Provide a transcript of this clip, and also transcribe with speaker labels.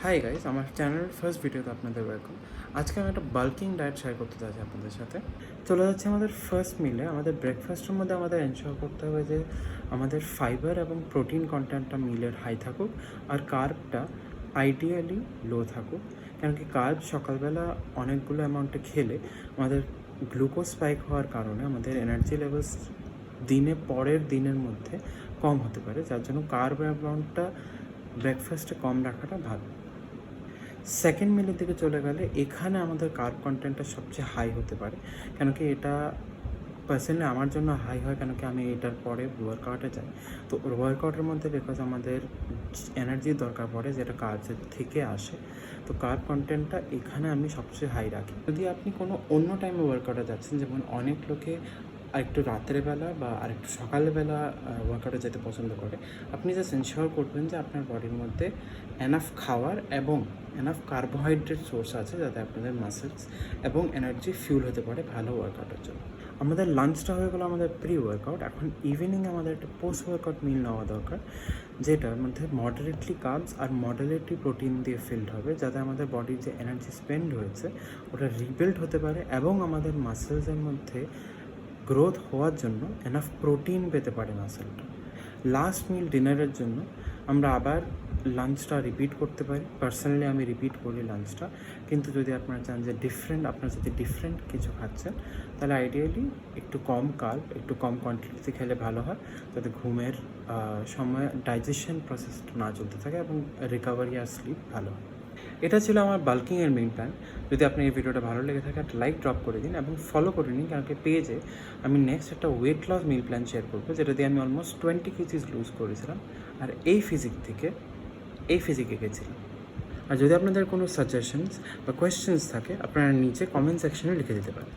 Speaker 1: Hi guys, আমার চ্যানেলের first ভিডিওতে আপনাদের ওয়েলকাম। আজকে আমি একটা বাল্কিং ডায়েট শেয়ার করতে চাইছি আপনাদের সাথে। চলে যাচ্ছে আমাদের ফার্স্ট মিলে। আমাদের ব্রেকফাস্টের মধ্যে আমাদের এনশিওর করতে হবে যে আমাদের ফাইবার এবং প্রোটিন কন্টেন্টটা মিলের হাই থাকুক, আর কার্বটা আইডিয়ালি লো থাকুক। কারণ কি কার্ব সকালবেলা অনেকগুলো অ্যামাউন্টে খেলে আমাদের গ্লুকোজ স্পাইক হওয়ার কারণে আমাদের এনার্জি লেভেলস পরের দিনের মধ্যে কম হতে পারে, যার জন্য কার্ব অ্যামাউন্টটা ব্রেকফাস্টে কম রাখাটা ভালো। সেকেন্ড মিলের দিকে চলে গেলে এখানে আমাদের কার্ব কন্টেন্টটা সবচেয়ে হাই হতে পারে, কেন কি এটা পার্সোনালি আমার জন্য হাই হয়, কেন কি আমি এটার পরে ওয়ার্কআউটে যাই। তো ওয়ার্কআউটের মধ্যে বিকজ আমাদের এনার্জির দরকার পড়ে, যেটা কার্বের থেকে আসে। তো কার্ব কন্টেন্টটা এখানে আমি সবচেয়ে হাই রাখি। যদি আপনি কোনো অন্য টাইমে ওয়ার্কআউটে যাচ্ছেন, যেমন অনেক লোকে আরেকটু রাত্রেবেলা বা আরেকটু সকালবেলা ওয়ার্কআউটে যেতে পছন্দ করে, আপনি জাস্ট এনশিওর করবেন যে আপনার বডির মধ্যে এনাফ খাওয়ার এবং এনাফ কার্বোহাইড্রেট সোর্স আছে, যাতে আপনাদের মাসেলস এবং এনার্জি ফিউল হতে পারে ভালো ওয়ার্কআউটের জন্য। আমাদের লাঞ্চটা হয়ে গেলো আমাদের প্রি ওয়ার্কআউট। এখন ইভিনিংয়ে আমাদের একটা পোস্ট ওয়ার্কআউট মিল নেওয়া দরকার, যেটার মধ্যে মডারেটলি কার্বস আর মডারেটলি প্রোটিন দিয়ে ফিল্ড হবে, যাতে আমাদের বডির যে এনার্জি স্পেন্ড হয়েছে ওটা রিবিল্ড হতে পারে এবং আমাদের মাসেলসের মধ্যে গ্রোথ হওয়ার জন্য এনাফ প্রোটিন পেতে পারে মাসেলটা। লাস্ট মিল ডিনারের জন্য আমরা আবার লাঞ্চটা রিপিট করতে পারি। পার্সোনালি আমি রিপিট করি লাঞ্চটা, কিন্তু যদি আপনারা চান যে আপনারা যদি ডিফারেন্ট কিছু খাচ্ছেন, তাহলে আইডিয়ালি একটু কম কার্ব, একটু কম কোয়ান্টিটিতে খেলে ভালো হয়, যাতে ঘুমের সময় ডাইজেশন প্রসেসটা না চলতে থাকে এবং রিকভারি আর স্লিপ ভালো হয়। এটা ছিল আমার বাল্কিংয়ের মেইন প্ল্যান। যদি আপনার এই ভিডিওটা ভালো লেগে থাকে, একটা লাইক ড্রপ করে দিন এবং ফলো করে নিন, কারণ কি পেজে আমি নেক্সট একটা ওয়েট লস মিল প্ল্যান শেয়ার করবো, যেটা দিয়ে আমি অলমোস্ট 20 কেজিস লুজ করেছিলাম, আর এই ফিজিকে গেছিলাম। আর যদি আপনাদের কোনো সাজেশনস বা কোয়েশ্চেন্স থাকে, আপনারা নিচে কমেন্ট সেকশনে লিখে দিতে পারেন।